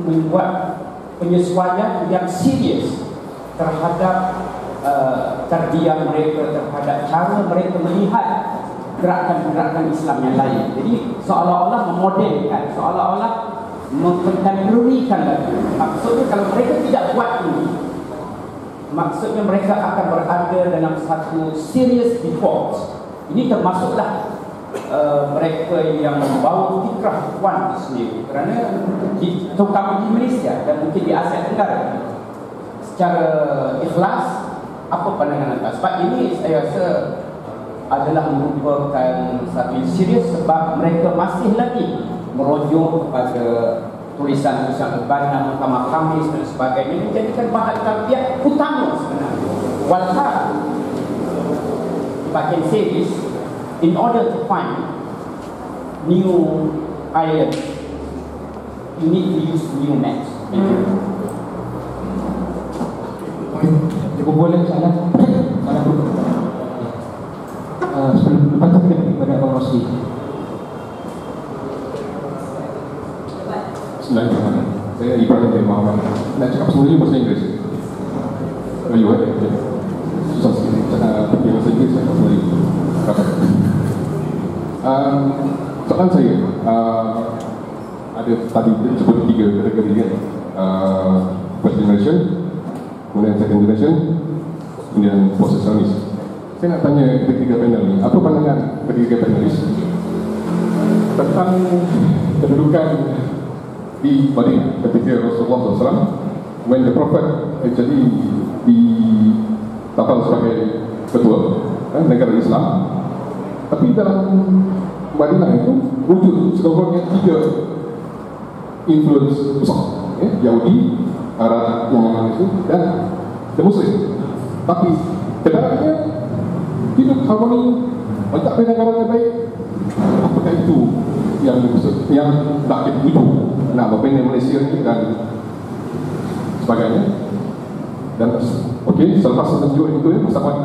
membuat penyesuaian yang serius terhadap terdiam mereka, terhadap cara mereka melihat gerakan-gerakan Islam yang lain. Jadi seolah-olah memodelkan, seolah-olah mengkontemporarikan lagi. Maksudnya kalau mereka tidak buat ini, maksudnya mereka akan berada dalam satu serious default. Ini termasuklah mereka yang membawa fikrah Puan sendiri, kerana terutama di Malaysia dan mungkin di Asia Tenggara secara ikhlas, apa pandangan anda? Sebab ini saya rasa adalah merupakan satu yang serius, sebab mereka masih lagi merujuk kepada tulisan-tulisan Al-Banna, Mahkamah Khamis dan sebagainya, menjadikan bahan tarbiyah utama sebenarnya. Walhal, if I can say this, in order to find new iron, you need to use new maths. Boleh salah dulu. Sebelum lepas kita kepada Abang Rosli. Bismillahirrahmanirrahim. Saya Ibrahim dari Muhammad. Nak cakap semuanya bahasa Inggeris. Melayu susah sikit cakap bahasa Inggeris, saya cakap Melayu. Soalan saya, ada tadi disebut 3 kategori kan, first generation, kemudian second generation, kemudian post-Islamis. Saya nak tanya ketiga panel ni, apa pandangan ketiga panelis tentang kedudukan di Madinah ketika Rasulullah SAW, when the Prophet actually ditapal sebagai ketua negara Islam, tapi dalam Madinah itu wujud sekurang-kurangnya 3 influence besar, Yahudi, Arab yang itu, dan Muslim. Tapi keadaannya hidup harmoni, letak negara yang baik. Apakah itu yang tak kita hidup nak berpindah Malaysia ni dan sebagainya? Dan okey, selepas tunjuk itu bersama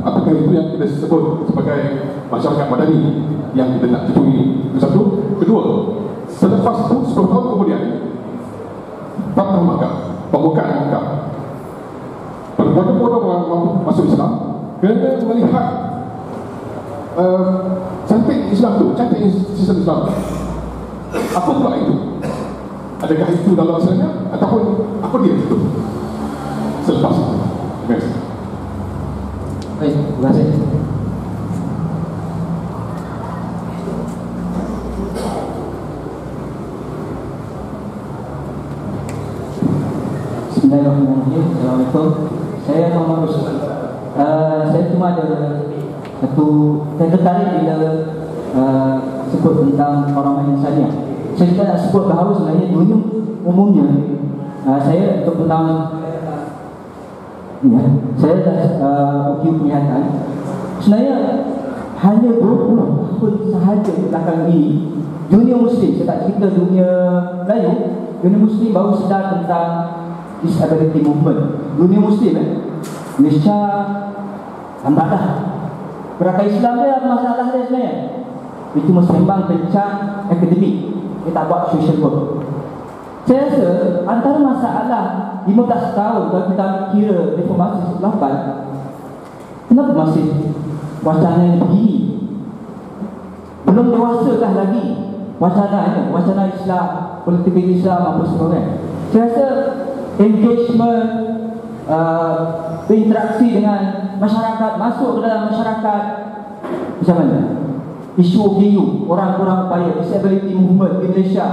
apakah itu yang kita sebut sebagai masyarakat madani yang kita nak tuju? Itu satu. Kedua, selepas itu 10 tahun kemudian Fatah Makkah, pembukaan Makkah, berbondong-bondong orang masuk Islam kerana melihat cantik Islam tu, cantik sistem Islam. Apa pula itu? Adakah itu dalam asalnya ataupun apa dia itu? Selepas itu. Terima kasih. Baik, terima kasih. Bismillahirrahmanirrahim. Assalamualaikum. Saya Muhammad Rusli. Saya cuma ada satu, saya tertarik bila sebut tentang orang insania. Saya juga nak sebut bahawa sebenarnya dunia umumnya, saya untuk tentang saya dah uji penglihatan. Sebenarnya hanya 20 tahun sahaja belakang ini, dunia Muslim, saya tak cerita dunia Melayu, dunia Muslim baru sedar tentang disability movement. Dunia Muslim Malaysia lambat dah. Gerakan Islam dia ada masalah dia sebenarnya. Dia cuma sembang kencang akademik, dia tak buat social work. Saya rasa antara masalah 15 tahun kalau kita kira reformasi 18, kenapa masih wacana yang begini? Belum dewasakah lagi wacana Islam, politik Islam apa sebagainya. Saya rasa engagement, berinteraksi dengan masyarakat, masuk ke dalam masyarakat macam mana? Isu OKU, orang-orang upaya disability movement di Malaysia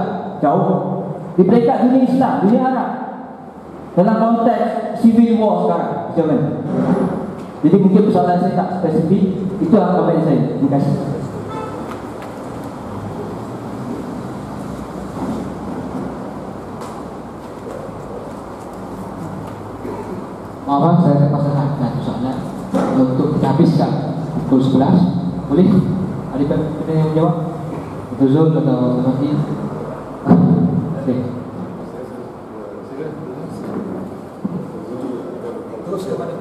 jauh di peringkat dunia Islam, dunia Arab dalam konteks civil war sekarang macam mana? Jadi mungkin persoalan saya tak spesifik. Itu komen saya. Terima kasih. Maaf, saya terpaksa satu soalan untuk kita habiskan pukul 11. Boleh? Ada yang menjawab? Betul Zul atau Rafi? Okey. Terus kepada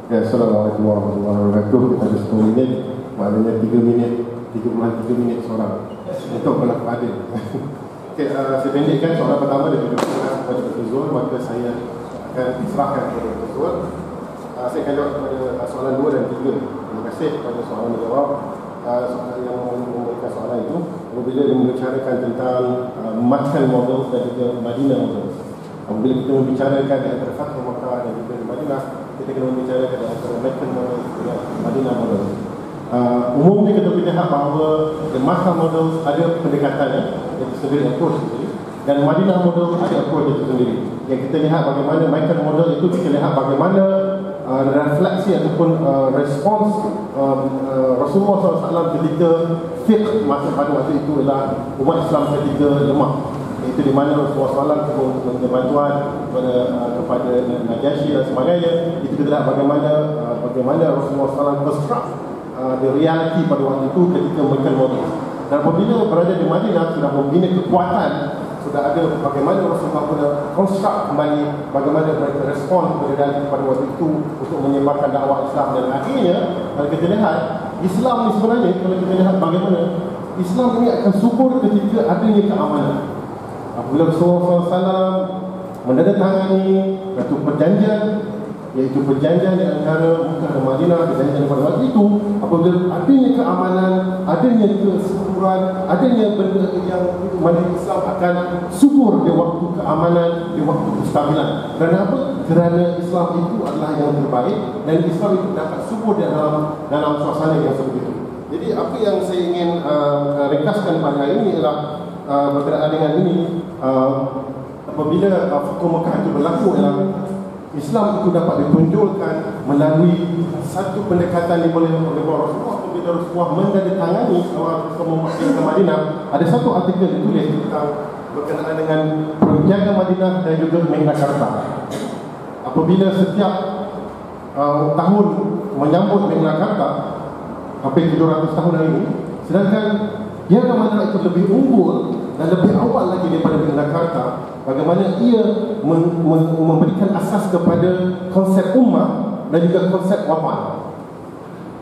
Assalamualaikum warahmatullahi wabarakatuh. Kita ada 10 minit, maknanya 3 minit, 33 minit seorang untuk pendapat adil. Okey, saya pendekkan soalan pertama dan juga kepada Dr. Zul, maka saya akan serahkan kepada Dr. Zul. Saya akan jawab kepada soalan 2 dan 3. Terima kasih kepada soalan menjawab. Soalan yang memberikan soalan itu apabila dia membicarakan tentang Makkah model dan juga Madinah model. Apabila kita membicarakan di antara Fathul Makkah dan juga Madinah, kita kena membicarakan di antara Makkah model dan Madinah model. Umumnya kita lihat bahawa the Makkah model ada pendekatannya, iaitu sendiri approach sendiri, dan Madinah model ada approach itu sendiri. Yang kita lihat bagaimana Makkah model itu, kita lihat bagaimana refleksi ataupun respons Rasulullah SAW ketika fiqh masa pada waktu itu ialah umat Islam ketika lemah, iaitu di mana Rasulullah SAW memberi bantuan kepada Najasyi dan sebagainya. Itu kita lihat bagaimana Rasulullah SAW construct the reality pada waktu itu ketika mereka model. Dan apabila berada di Madinah sudah membina kekuatan, sudah ada bagaimana Rasulullah sudah construct kembali bagaimana mereka respon kepada realiti pada waktu itu untuk menyebarkan dakwah Islam. Dan akhirnya kalau kita lihat Islam ni sebenarnya, kalau kita lihat bagaimana Islam ini akan subur ketika adanya keamanan. Apabila Rasulullah SAW menandatangani satu perjanjian, iaitu perjanjian di antara Makkah dan Madinah, perjanjian pada waktu itu, apabila adanya keamanan, adanya kesuburan, adanya benda yang mana Islam akan subur di waktu keamanan, di waktu kestabilan. Kerana apa? Kerana Islam itu adalah yang terbaik dan Islam itu dapat subur di dalam suasana yang seperti itu. Jadi apa yang saya ingin ringkaskan pada hari ini ialah berkenaan dengan ini, apabila Fathul Makkah itu berlaku ialah Islam itu dapat ditunjukkan melalui satu pendekatan yang boleh Rasulullah. Apabila Rasulullah menandatangani Rasulullah ke Madinah, ada satu artikel ditulis tentang berkenaan dengan penjaga Madinah dan juga Magna Carta. Apabila setiap tahun menyambut Magna Carta, hampir 700 tahun hari ini, sedangkan yang mana itu lebih unggul dan lebih awal lagi daripada Magna Carta, bagaimana ia memberikan asas kepada konsep ummah dan juga konsep watan.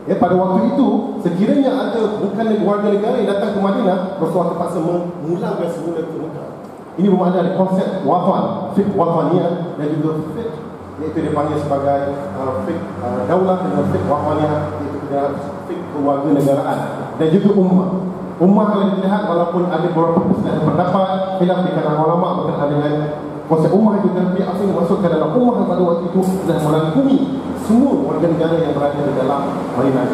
Ya, pada waktu itu sekiranya ada bukan warga negara yang datang ke Madinah, Rasulullah terpaksa memulangkan semula ke Mekah. Ini bermakna ada konsep watan, fiqh wataniyah dan juga fiqh, iaitu dipanggil sebagai fiqh daulah dan fiqh wataniyah, iaitu fiqh kewarganegaraan dan juga ummah. Ummah kalau dilihat walaupun ada beberapa perselisihan pendapat, khilaf di kalangan ulama berkaitan dengan konsep ummah itu, tapi apa yang dimaksudkan dalam ummah pada waktu itu adalah merangkumi semua warga negara yang berada di dalam Madinah.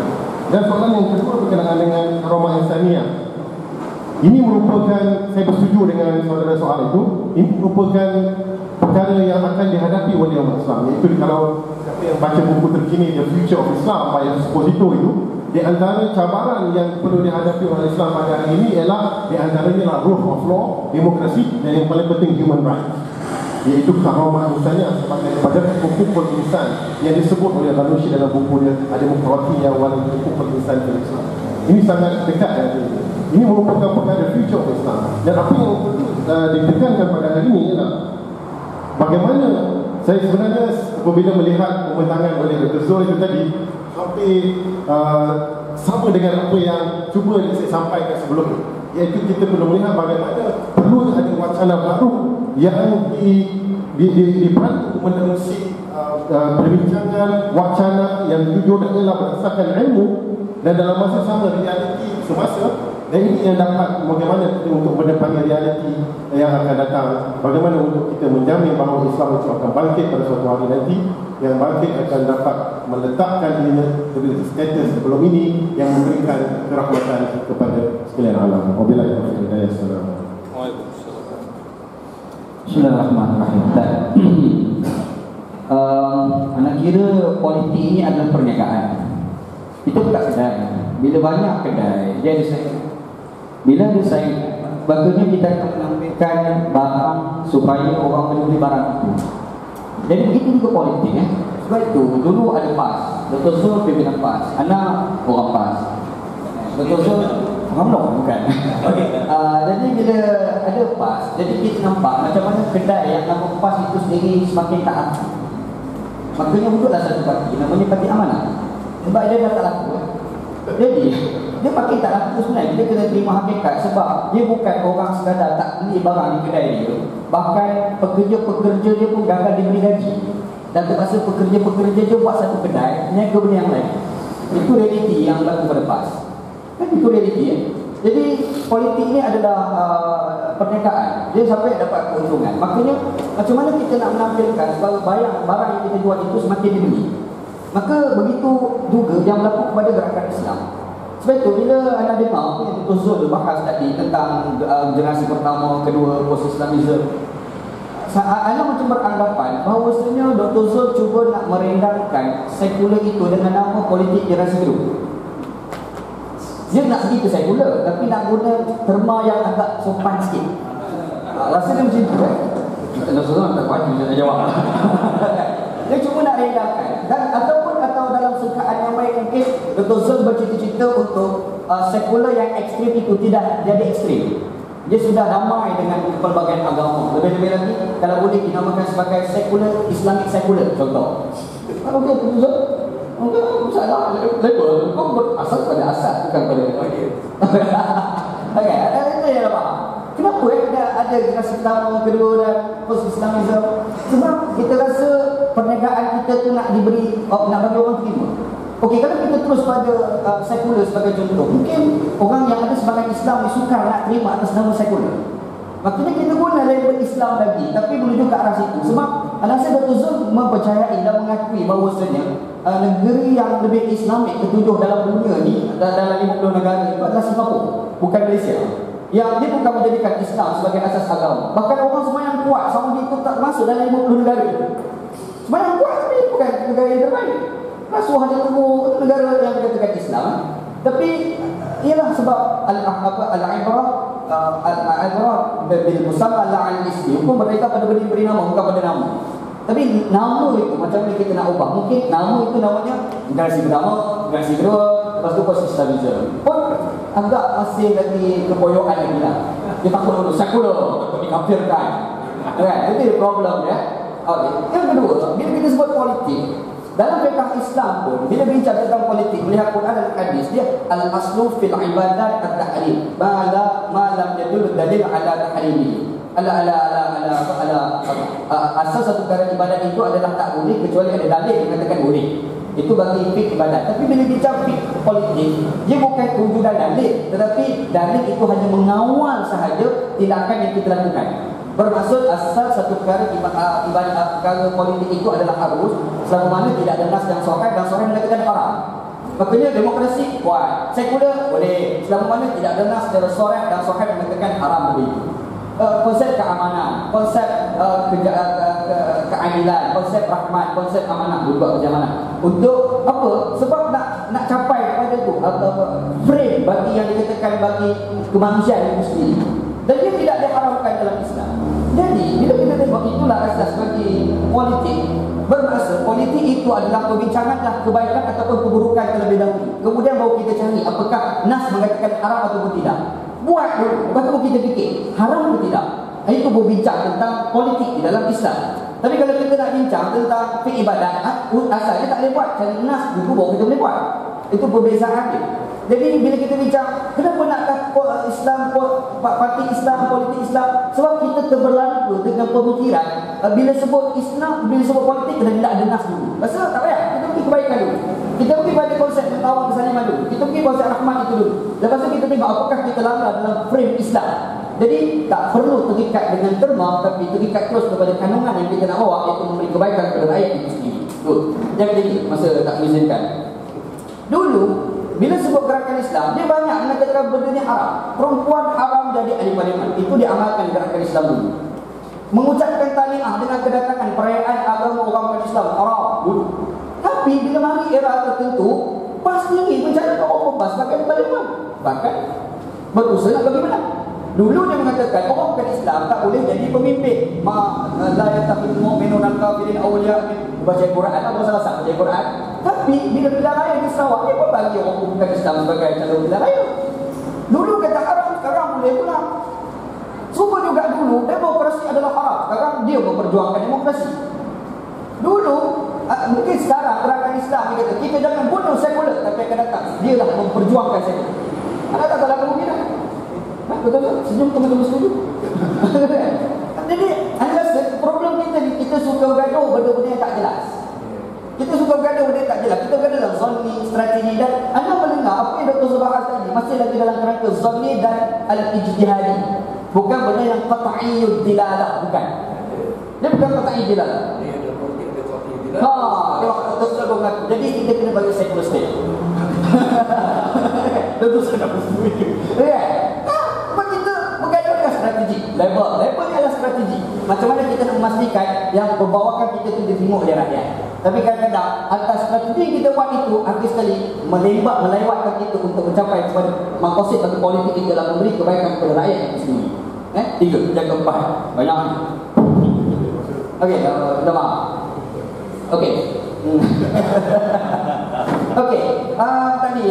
Dan soalan yang kedua berkenaan dengan Karamah Insaniyah. Ini merupakan, saya bersetuju dengan saudara soal itu, ini merupakan perkara yang akan dihadapi oleh umat Islam. Iaitu kalau siapa yang baca buku terkini The Future of Islam by Esposito itu, di antara cabaran yang perlu dihadapi oleh Islam pada hari ini ialah di antaranya adalah rule of law, demokrasi, dan yang paling penting human rights, iaitu karamah insaniyah sebagai pada hukuk insan yang disebut oleh Ghanouchi dalam buku dia Ad-Demokratia wal Hukuk Insan fil Islam. Ini sangat dekat dengan ini. Ini merupakan perkara future of Islam. Dan apa yang ditekankan pada hari ini ialah bagaimana saya sebenarnya apabila melihat pembentangan oleh Dr. Zul itu tadi, hampir sama dengan apa yang cuba saya sampaikan sebelum ini, iaitu kita perlu melihat bagaimana perlu ada wacana baru yang dibantu menerusi perbincangan wacana yang jujur dan ialah berdasarkan ilmu dan dalam masa sama realiti semasa. Dan ini yang dapat bagaimana kita untuk mendepankan realiti yang akan datang, bagaimana untuk kita menjamin bahawa Islam itu akan bangkit pada suatu hari nanti, yang bangkit akan dapat meletakkan dirinya sebagai status sebelum ini yang memberikan kerahmatan kepada sekalian alam. Wabillahi taufiq wal hidayah. Bismillahirrahmanirrahim. Anak kira politik ini adalah perniagaan. Kita buka kedai. Bila banyak kedai, dia ada saing. Bila ada saing, bagusnya kita akan menampilkan barang supaya orang membeli barang itu. Jadi begitu juga politik ya. Sebab itu dulu ada PAS, Dr. Zul pimpinan PAS, anak orang PAS, Dr. Zul bukan. Okay. Jadi bila ada PAS, jadi kita nampak macam mana kedai yang nama PAS itu sendiri semakin tak aktif. Makanya wujudlah satu parti namanya Parti Amanah. Sebab dia dah tak laku. Jadi dia makin tak laku sebenarnya. Kita kena terima hakikat sebab dia bukan orang sekadar tak beli barang di kedai dia, bahkan pekerja-pekerja dia pun gagal diberi gaji. Dan terpaksa pekerja-pekerja dia buat satu kedai, niaga benda yang lain. Itu realiti yang berlaku pada PAS. Kan itu realiti ya. Jadi politik ni adalah perniagaan. Dia sampai dapat keuntungan. Makanya macam mana kita nak menampilkan bahawa barang yang kita jual itu semakin dibeli. Maka begitu juga yang berlaku kepada gerakan Islam. Sebab itu bila anda dengar yang Dr. Zul bahas tadi tentang generasi pertama, kedua, post-Islamism, Ana macam beranggapan bahawasanya Dr. Zul cuba nak merendahkan sekular itu dengan nama politik generasi kedua. Dia nak pergi ke sekular tapi nak guna terma yang agak sopan sikit. Rasa dia macam tu kan? Dr. Zul tak kuat dia nak jawab. Dia cuma nak rendahkan dan ataupun dalam sangkaan yang baik mungkin Dr. Zul bercita-cita untuk sekular yang ekstrim itu tidak jadi ekstrim. Dia sudah damai dengan pelbagai agama. Lebih-lebih lagi kalau boleh dinamakan sebagai sekular, Islamic sekular contoh. Okey, betul. Okey, salah. Label kau berasal pada asas bukan pada dia. Okey, ada yang apa? Kenapa ada generasi pertama, kedua dan post-Islamism? Sebab kita rasa perniagaan kita tu nak diberi, nak bagi orang terima. Okey, kalau kita terus pada sekular sebagai contoh, mungkin orang yang ada sebagai Islam ni sukar nak terima atas nama sekular. Maknanya kita guna label Islam lagi, tapi menuju ke arah situ. Sebab Al-Hasan Dr. Zul mempercayai dan mengakui bahawasanya negeri yang lebih Islamik ketujuh dalam dunia ni, dalam 50 negara itu adalah Singapura, bukan Malaysia. Yang dia bukan menjadikan Islam sebagai asas agama. Bahkan orang sembahyang kuat, Saudi itu tak masuk dalam 50 negara itu. Sembahyang kuat tapi bukan negara yang terbaik. Rasuah dia tunggu negara yang dikatakan Islam. Tapi ialah sebab al-ibrah bil musamma al-ismi. Hukum mereka pada beri nama bukan pada nama. Tapi nama itu macam mana kita nak ubah? Mungkin nama itu namanya generasi pertama, generasi kedua, lepas tu post-Islamism. Pun agak masih lagi kepoyokan lagi lah. Dia takut untuk sekular, takut dikafirkan. Kan? Itu problem ya. Okay. Yang kedua, bila kita sebut politik, dalam fiqh Islam pun bila bincang tentang politik, melihat Quran dan hadis, dia al-aslu fil ibadat at-tahrim. Ma lam yadul dalil ala tahrimi. Asal satu perkara ibadat itu adalah tak boleh kecuali ada dalil yang mengatakan boleh. Itu bagi fiqh ibadat. Tapi bila bincang fiqh politik, dia bukan wujud dalil, tetapi dalil itu hanya mengawal sahaja tindakan yang kita lakukan. Bermaksud asal satu perkara ibadat perkara politik itu adalah harus selama mana tidak ada nas yang sahih dan sahih mengatakan haram. Maknanya demokrasi kuat, sekular boleh selama mana tidak ada nas secara sahih dan sahih mengatakan haram begitu. Konsep keamanan, konsep keadilan, konsep rahmat, konsep amanah juga keamanan. Untuk apa? Sebab nak capai kepada itu frame bagi yang dikatakan bagi kemanusiaan itu sendiri. Dan dia tidak diharamkan dalam Islam. Jadi bila kita tengok itulah asas bagi politik. Bermaksud politik itu adalah perbincanganlah kebaikan ataupun keburukan terlebih dahulu. Kemudian baru kita cari apakah nas mengatakan haram ataupun tidak. Buat dulu, lepas tu kita fikir haram atau tidak. Itu berbincang tentang politik di dalam Islam. Tapi kalau kita nak bincang tentang fiqh ibadat, asalnya tak boleh buat. Cari nas dulu baru kita boleh buat. Itu perbezaan dia. Jadi bila kita bincang, kenapa nakkan Islam, parti Islam, politik Islam? Sebab kita terberlalu dengan pemikiran bila sebut Islam, bila sebut politik, kena ada nas dulu. Pasal tak payah, kita pergi kebaikan dulu. Kita pergi pada konsep mentawar kesaliman dulu. Kita pergi konsep rahmat itu dulu. Lepas tu kita tengok apakah kita langgar dalam frame Islam. Jadi tak perlu terikat dengan terma, tapi terikat terus kepada kandungan yang kita nak bawa, iaitu memberi kebaikan kepada rakyat itu sendiri. Betul. Jangan jadi masa tak mengizinkan. Dulu bila sebut gerakan Islam, dia banyak mengatakan benda ni haram. Perempuan haram jadi ahli parlimen. Itu diamalkan gerakan Islam dulu. Mengucapkan tahniah dengan kedatangan perayaan agama orang Islam haram dulu. Tapi bila mari era tertentu, PAS sendiri mencari orang PAS sebagai parlimen. Bahkan berusaha nak bagaimana? Dulu dia mengatakan orang bukan Islam tak boleh jadi pemimpin. La yattakhidul mu'minuna al-kafirin awliya min baca Quran atau salah satu baca Quran. Tapi bila pilihan raya di Sarawak, dia pun bagi orang bukan Islam sebagai calon pilihan raya. Dulu kata haram, sekarang boleh pula. Semua juga dulu demokrasi adalah haram. Sekarang dia memperjuangkan demokrasi. Dulu mungkin sekarang gerakan Islam dia kata kita jangan bunuh sekular, tapi akan datang dia lah memperjuangkan sekular. Anda tak lakukan mungkin. Betul-betul senyum teman-teman setuju. Jadi anda rasa problem kita ni, kita suka bergaduh benda-benda yang tak jelas. Kita suka bergaduh benda yang tak jelas. Kita bergaduh dalam zonni, strategi, dan anda mendengar apa yang Dr. Subahas tadi masih lagi dalam kerangka zonni dan al-ijtihadi. Bukan benda yang qat'iyyud dilalah, bukan. Dia bukan qat'iyyud dilalah. Jadi kita kena bagi secular state. Tentu saya tak setuju. Ya. Sebab kita bergaduhkan strategi. Level ni adalah strategi. Macam mana kita nak memastikan yang berbawakan kita itu diterima oleh rakyat. Tapi kadang-kadang atas strategi kita buat itu, akhir sekali melewatkan kita untuk mencapai kepada maqasid bagi politik kita dalam memberi kebaikan kepada rakyat itu sendiri. 3, yang keempat. Banyak. Okey, minta maaf. Okey. Okey, tadi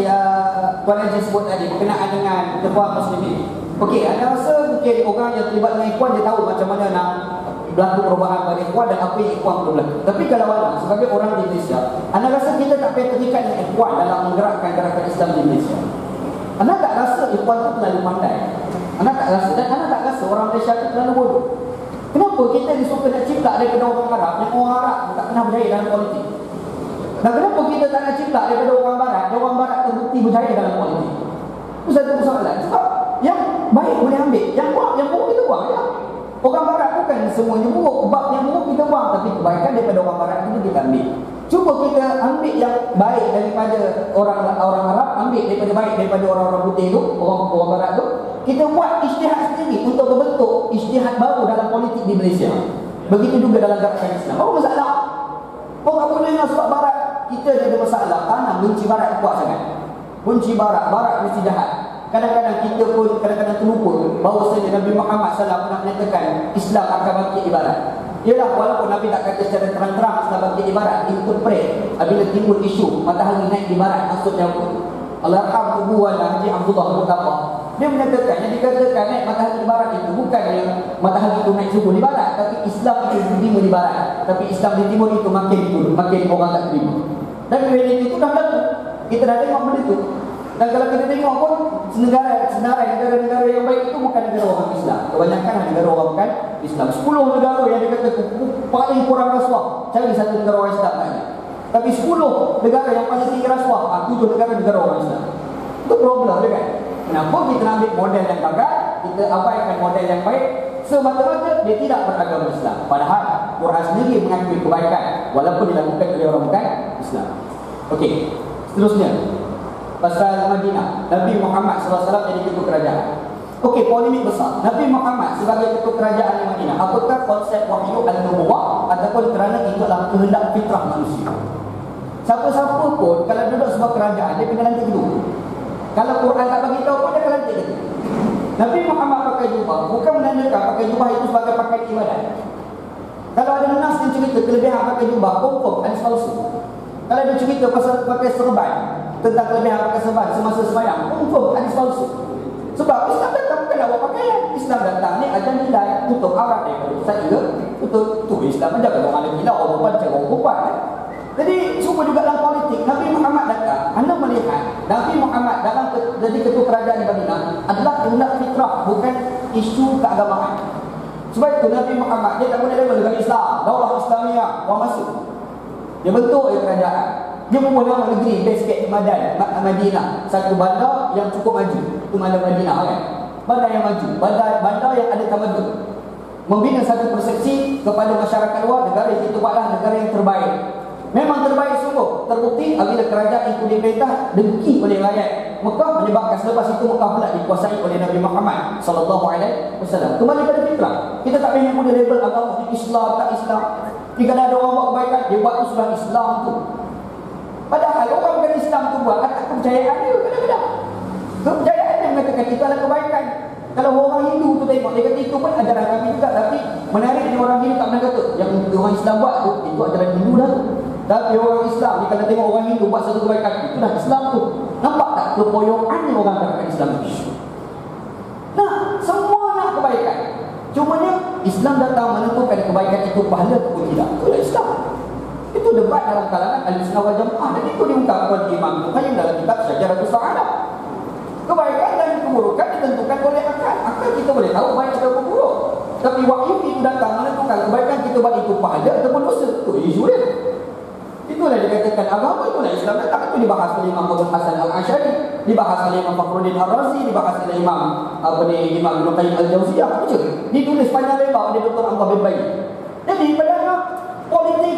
Tuan Haji sebut tadi berkenaan dengan Ikhwan Muslimin. Okey, anda rasa mungkin orang yang terlibat dengan Ikhwan dia tahu macam mana nak berlaku perubahan pada Ikhwan dan apa yang Ikhwan perlu berlaku. Tapi kalau anda sebagai orang di Malaysia, anda rasa kita tak payah terikat dengan Ikhwan dalam menggerakkan gerakan Islam di Malaysia? Anda tak rasa Ikhwan itu terlalu pandai? Anda tak rasa, dan anda tak rasa orang Malaysia itu terlalu bodoh? Kenapa kita disuka nak ciplak daripada orang Arab yang orang Arab tak pernah berjaya dalam politik? Dan kenapa kita tak nak ciplak daripada orang Barat yang orang Barat terbukti berjaya dalam politik? Itu satu persoalan. Sebab yang baik boleh ambil, yang buruk kita buang ya. Orang Barat bukan semuanya buruk, bab yang buruk kita buang, tapi kebaikan daripada orang Barat itu kita ambil. Cuba kita ambil yang baik daripada orang Arab, ambil daripada baik daripada orang-orang putih itu, orang Barat itu. Kita buat ijtihad sendiri untuk membentuk ijtihad baru dalam politik di Malaysia. Begitu juga dalam gerakan Islam. Apa masalah? Orang boleh sebab Barat kita ada masalah. Tanam benci Barat kuat sangat. Benci Barat mesti jahat. Kadang-kadang kita pun kadang-kadang terlupa bahawa Nabi Muhammad SAW pernah menyatakan Islam akan bangkit di Barat. Ialah walaupun Nabi tak kata secara terang-terang Islam bangkit di Barat, interpret apabila timbul isu matahari naik di Barat, maksudnya apa? Al-Arham Tubuhan Haji Abdullah Mutafah, dia menyatakan yang dikatakan naik matahari di Barat itu bukan yang matahari itu naik subuh di Barat, tapi Islam itu diterima di Barat. Tapi Islam di Timur itu makin orang tak terima. Dan realiti itu dah berlaku. Kita dah tengok benda itu. Dan kalau kita tengok pun negara-negara yang baik itu bukan negara orang Islam. Kebanyakan negara orang bukan Islam. 10 negara yang dikatakan paling kurang rasuah, cari satu negara orang Islam tak ada. Tapi 10 negara yang paling tinggi rasuah, 7 negara orang Islam. Itu problem dia kan. Kenapa kita ambil model yang gagal, kita abaikan model yang baik semata-mata dia tidak beragama Islam. Padahal Quran sendiri mengakui kebaikan walaupun dilakukan oleh orang bukan Islam. Okey, seterusnya pasal Madinah, Nabi Muhammad SAW jadi ketua kerajaan. Okey, polemik besar. Nabi Muhammad sebagai ketua kerajaan di Madinah, apakah konsep wahyu an-nubuwah ataupun kerana itu adalah kehendak fitrah manusia? Siapa-siapa pun kalau duduk sebuah kerajaan dia kena lantik dulu. Kalau Quran tak bagi tahu pun dia kena lantik dulu. Nabi Muhammad pakai jubah bukan menandakan pakai jubah itu sebagai pakaian ibadat. Kalau ada nas yang cerita kelebihan pakai jubah, confirm hadis palsu. Kalau ada cerita pasal pakai serban, tentang kelebihan pakai serban semasa sembahyang, confirm hadis palsu. Sebab Islam datang bukan nak buat pakaian. Islam datang ni ajar nilai tutup aurat daripada saya tutup tu Islam ajar kalau orang lelaki lah, orang perempuan cara orang perempuan. Jadi semua juga dalam politik. Nabi Muhammad datang, anda melihat Nabi Muhammad dalam jadi ketua kerajaan di Madinah adalah kehendak fitrah, bukan isu keagamaan. Sebab itu Nabi Muhammad dia tak boleh label dengan Islam, daulah Islamiyah, orang masuk. Dia bentuk kerajaan. Dia membuat nama negeri basket Madinah, satu bandar yang cukup maju. Itu Bandar Madinah kan. Bandar yang maju, bandar yang ada tamadun. Membina satu persepsi kepada masyarakat luar, negara yang kita buatlah negara yang terbaik. Memang terbaik sungguh. Terbukti apabila kerajaan itu diperintah dengki oleh rakyat Mekah, menyebabkan selepas itu Mekah pula dikuasai oleh Nabi Muhammad sallallahu alaihi wasallam. Kembali pada fitrah. Kita tak payah guna label agama Islam tak Islam. Jika ada orang buat kebaikan, dia buat tu sudah Islam tu. Padahal orang bukan Islam tu buat atas kepercayaan dia kadang-kadang. Kepercayaan yang mengatakan itu adalah kebaikan. Kalau orang Hindu tu tengok, dia kata itu pun ajaran kami juga. Tapi menarik ni orang Hindu tak pernah kata yang orang Islam buat tu, itu ajaran Hindu dah tu. Tapi orang Islam ni kalau tengok orang Hindu buat satu kebaikan, itu dah Islam tu. Nampak tak kepoyokannya orang katakan Islam tu? Nah, semua nak kebaikan. Cumanya Islam datang menentukan kebaikan itu pahala ataupun tidak. Itulah Islam. Itu debat dalam kalangan Ahlussunnah wal Jamaah dan itu diungkapkan Imam Ibnu Qayyim dalam kitab Syajaratus Sa'adah. Kebaikan keburukan ditentukan oleh akal. Akal kita boleh tahu baik atau buruk. Tapi wahyu itu datang menentukan kebaikan kita buat itu pahala ataupun dosa. Itu isu dia. Itulah dikatakan agama, itulah Islam datang. Itu dibahas oleh Imam Abu Hasan Al-Asy'ari, dibahas oleh Imam Fakhruddin Ar-Razi, dibahas oleh Imam Imam Ibnu Qayyim Al-Jauziyah. Baca. Ditulis panjang lebar oleh Dr. Abdullah bin Bayi. Jadi padahal politik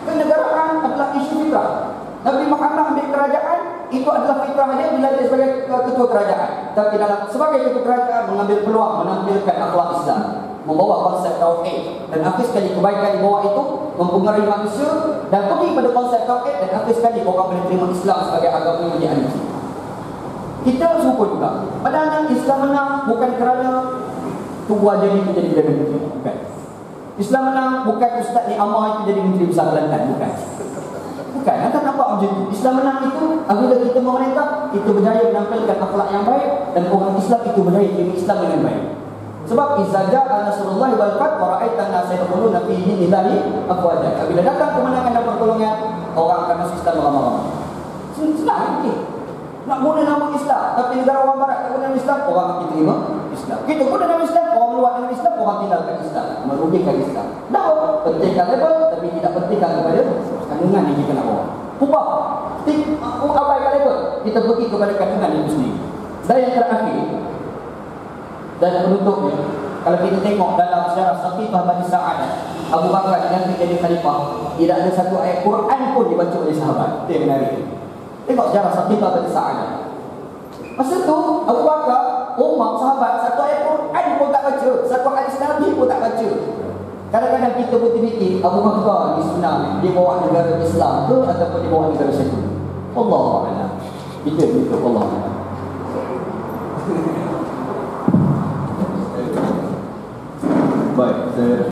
kenegaraan adalah isu fitrah. Nabi Muhammad ambil kerajaan, itu adalah fitrah dia bila dia sebagai ketua kerajaan. Tapi dalam sebagai ketua kerajaan mengambil peluang menampilkan akhlak Islam, membawa konsep tauhid, dan akhir sekali kebaikan di bawah itu mempengaruhi manusia dan pergi pada konsep tauhid, dan akhir sekali orang boleh terima Islam sebagai agama yang dianut. Kita serupa juga. Padahal Islam menang bukan kerana tunggu aja itu jadi perdana menteri, bukan. Islam menang bukan Ustaz ni Ammar itu jadi menteri besar Kelantan, bukan. Bukan, anda nampak macam itu. Islam menang itu apabila kita memerintah, kita berjaya menampilkan akhlak yang baik, dan orang Islam itu berjaya terima Islam dengan baik. Sebab izza nasrullah wal fath wa ra'aita an-nasa yadkhuluna fi dinillahi afwaja. Apabila datang kemenangan dan pertolongan, orang akan masuk Islam ramai-ramai. Senang ni. Nak guna nama Islam, tapi negara orang barat tak guna nama Islam, orang akan terima Islam. Kita guna nama Islam, orang luar nama Islam, orang tinggalkan Islam, merugikan Islam. Dah pentingkan level, tapi tidak pentingkan kepada kandungan yang kita nak bawa. Ubah. Abaikan level, kita pergi kepada kandungan itu sendiri. Dan yang terakhir, dan penutupnya, kalau kita tengok dalam sejarah Saqifah Bani Sa'adah, Abu Bakar yang menjadi khalifah, tidak ada satu ayat Quran pun dibaca oleh sahabat. Itu yang menarik. Tengok sejarah Saqifah Bani Sa'adah. Masa tu Abu Bakar, Umar, sahabat, satu ayat Quran pun tak baca, satu hadis Nabi pun tak baca. Kadang-kadang kita berfikir Abu Bakar ni sebenarnya dia bawa negara Islam ke ataupun dia bawa negara syaitan. Wallahu a'lam. Itu Allah a'lam. Baik, saya